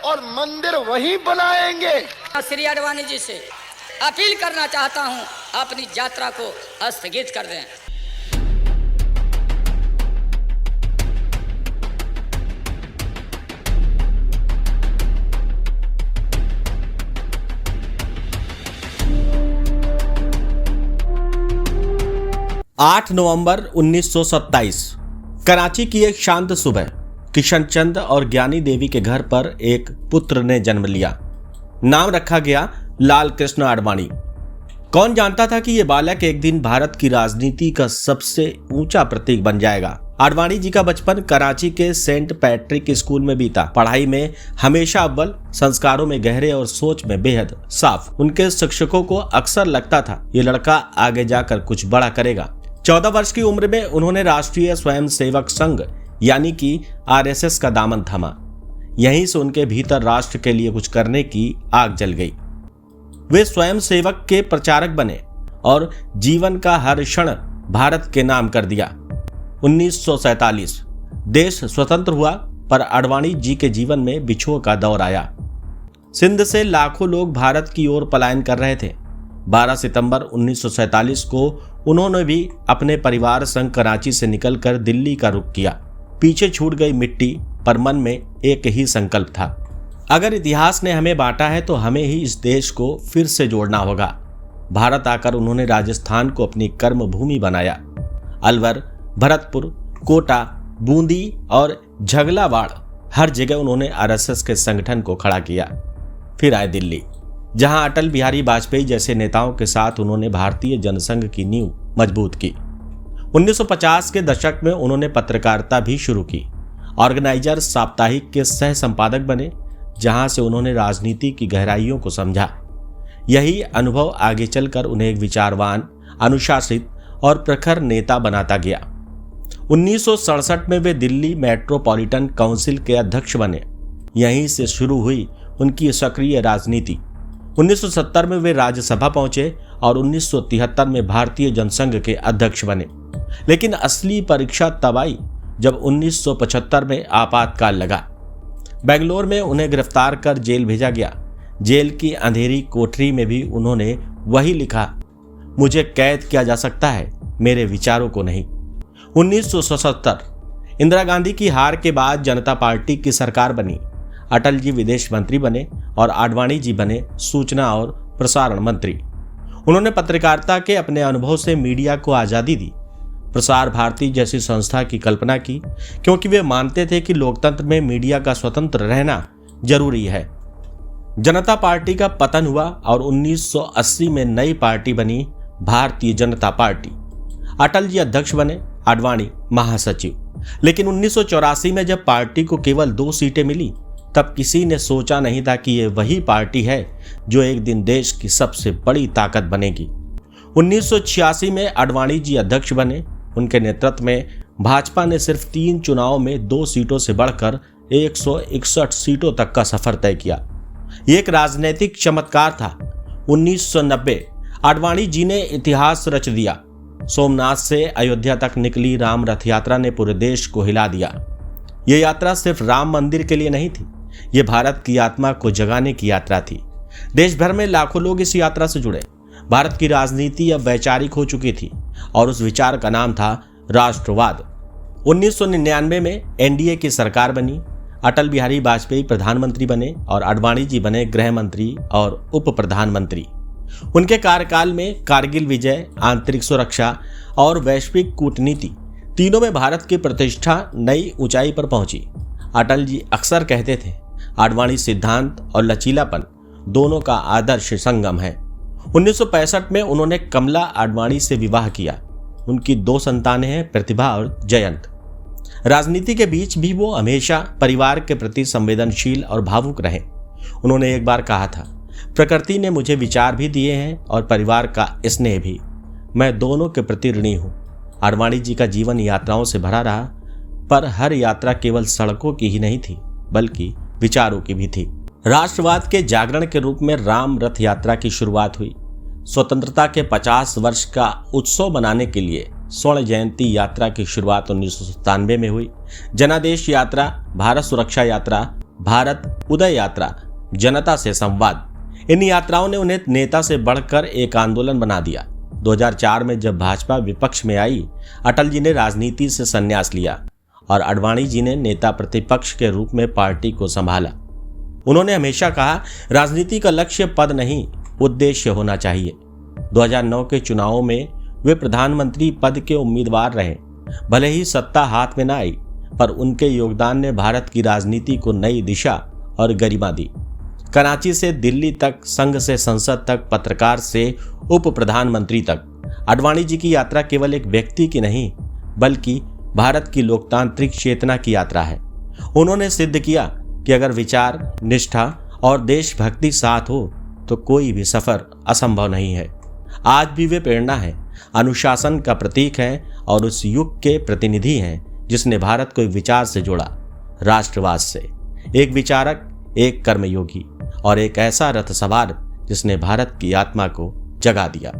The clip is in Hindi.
और मंदिर वहीं बनाएंगे। श्री आडवाणी जी से अपील करना चाहता हूं, अपनी यात्रा को स्थगित कर दें। आठ नवंबर 1927 कराची की एक शांत सुबह किशन चंद और ज्ञानी देवी के घर पर एक पुत्र ने जन्म लिया। नाम रखा गया लाल कृष्ण आडवाणी। कौन जानता था कि यह बालक एक दिन भारत की राजनीति का सबसे ऊंचा प्रतीक बन जाएगा। आडवाणी जी का बचपन कराची के सेंट पैट्रिक स्कूल में बीता। पढ़ाई में हमेशा अव्वल, संस्कारों में गहरे और सोच में बेहद साफ। उनके शिक्षकों को अक्सर लगता था ये लड़का आगे जाकर कुछ बड़ा करेगा। 14 वर्ष की उम्र में उन्होंने राष्ट्रीय स्वयंसेवक संघ यानी कि RSS का दामन थामा। यहीं से उनके भीतर राष्ट्र के लिए कुछ करने की आग जल गई। वे स्वयं सेवक के प्रचारक बने और जीवन का हर क्षण भारत के नाम कर दिया। 1947 देश स्वतंत्र हुआ, पर आडवाणी जी के जीवन में बिछोह का दौर आया। सिंध से लाखों लोग भारत की ओर पलायन कर रहे थे। 12 सितंबर 1947 को उन्होंने भी अपने परिवार संग कराची से निकलकर दिल्ली का रुख किया। पीछे छूट गई मिट्टी, पर मन में एक ही संकल्प था, अगर इतिहास ने हमें बांटा है तो हमें ही इस देश को फिर से जोड़ना होगा। भारत आकर उन्होंने राजस्थान को अपनी कर्म भूमि बनाया। अलवर, भरतपुर, कोटा, बूंदी और झगलावाड़ हर जगह उन्होंने RSS के संगठन को खड़ा किया। फिर आए दिल्ली, जहां अटल बिहारी वाजपेयी जैसे नेताओं के साथ उन्होंने भारतीय जनसंघ की नींव मजबूत की। 1950 के दशक में उन्होंने पत्रकारिता भी शुरू की। ऑर्गेनाइजर साप्ताहिक के सह संपादक बने, जहां से उन्होंने राजनीति की गहराइयों को समझा। यही अनुभव आगे चलकर उन्हें एक विचारवान, अनुशासित और प्रखर नेता बनाता गया। 1967 में वे दिल्ली मेट्रोपॉलिटन काउंसिल के अध्यक्ष बने। यहीं से शुरू हुई उनकी सक्रिय राजनीति। 1970 में वे राज्यसभा पहुंचे और 1973 में भारतीय जनसंघ के अध्यक्ष बने। लेकिन असली परीक्षा तब आई जब 1975 में आपातकाल लगा। बेंगलोर में उन्हें गिरफ्तार कर जेल भेजा गया। जेल की अंधेरी कोठरी में भी उन्होंने वही लिखा, मुझे कैद किया जा सकता है, मेरे विचारों को नहीं। 1977 इंदिरा गांधी की हार के बाद जनता पार्टी की सरकार बनी। अटल जी विदेश मंत्री बने और आडवाणी जी बने सूचना और प्रसारण मंत्री। उन्होंने पत्रकारिता के अपने अनुभव से मीडिया को आजादी दी। प्रसार भारती जैसी संस्था की कल्पना की, क्योंकि वे मानते थे कि लोकतंत्र में मीडिया का स्वतंत्र रहना जरूरी है। जनता पार्टी का पतन हुआ और 1980 में नई पार्टी बनी भारतीय जनता पार्टी। अटल जी अध्यक्ष बने, आडवाणी महासचिव। लेकिन 1984 में जब पार्टी को केवल 2 सीटें मिली, तब किसी ने सोचा नहीं था कि यह वही पार्टी है जो एक दिन देश की सबसे बड़ी ताकत बनेगी। 1986 में आडवाणी जी अध्यक्ष बने। उनके नेतृत्व में भाजपा ने सिर्फ 3 चुनावों में 2 सीटों से बढ़कर 161 सीटों तक का सफर तय किया। ये एक राजनीतिक चमत्कार था। 1990 आडवाणी जी ने इतिहास रच दिया। सोमनाथ से अयोध्या तक निकली राम रथ यात्रा ने पूरे देश को हिला दिया। ये यात्रा सिर्फ राम मंदिर के लिए नहीं थी, ये भारत की आत्मा को जगाने की यात्रा थी। देश भर में लाखों लोग इस यात्रा से जुड़े। भारत की राजनीति अब वैचारिक हो चुकी थी और उस विचार का नाम था राष्ट्रवाद। 1999 में NDA की सरकार बनी। अटल बिहारी वाजपेयी प्रधानमंत्री बने और आडवाणी जी बने गृह मंत्री और उप प्रधानमंत्री। उनके कार्यकाल में कारगिल विजय, आंतरिक सुरक्षा और वैश्विक कूटनीति तीनों में भारत की प्रतिष्ठा नई ऊंचाई पर पहुंची। अटल जी अक्सर कहते थे, आडवाणी सिद्धांत और लचीलापन दोनों का आदर्श संगम है। 1965 में उन्होंने कमला आडवाणी से विवाह किया। उनकी 2 संतानें हैं, प्रतिभा और जयंत। राजनीति के बीच भी वो हमेशा परिवार के प्रति संवेदनशील और भावुक रहे। उन्होंने एक बार कहा था, प्रकृति ने मुझे विचार भी दिए हैं और परिवार का स्नेह भी। मैं दोनों के प्रति ऋणी हूँ। आडवाणी जी का जीवन यात्राओं से भरा रहा, पर हर यात्रा केवल सड़कों की ही नहीं थी, बल्कि विचारों की भी थी। राष्ट्रवाद के जागरण के रूप में राम रथ यात्रा की शुरुआत हुई। स्वतंत्रता के 50 वर्ष का उत्सव मनाने के लिए स्वर्ण जयंती यात्रा की शुरुआत 1997 में हुई। जनादेश यात्रा, भारत सुरक्षा यात्रा भारत उदय यात्रा, जनता से संवाद। इन यात्राओं ने उन्हें नेता से बढ़कर एक आंदोलन बना दिया। 2004 में जब भाजपा विपक्ष में आई, अटल जी ने राजनीति से संन्यास लिया और आडवाणी जी ने नेता प्रतिपक्ष के रूप में पार्टी को संभाला। उन्होंने हमेशा कहा, राजनीति का लक्ष्य पद नहीं, उद्देश्य होना चाहिए। 2009 के चुनावों में वे प्रधानमंत्री पद के उम्मीदवार रहे। भले ही सत्ता हाथ में न आई, पर उनके योगदान ने भारत की राजनीति को नई दिशा और गरिमा दी। कराची से दिल्ली तक, संघ से संसद तक, पत्रकार से उप प्रधानमंत्री तक, आडवाणी जी की यात्रा केवल एक व्यक्ति की नहीं, बल्कि भारत की लोकतांत्रिक चेतना की यात्रा है। उन्होंने सिद्ध किया कि अगर विचार, निष्ठा और देशभक्ति साथ हो तो कोई भी सफर असंभव नहीं है। आज भी वे प्रेरणा है, अनुशासन का प्रतीक है और उस युग के प्रतिनिधि हैं जिसने भारत को एक विचार से जोड़ा, राष्ट्रवाद से। एक विचारक, एक कर्मयोगी और एक ऐसा रथ सवार जिसने भारत की आत्मा को जगा दिया।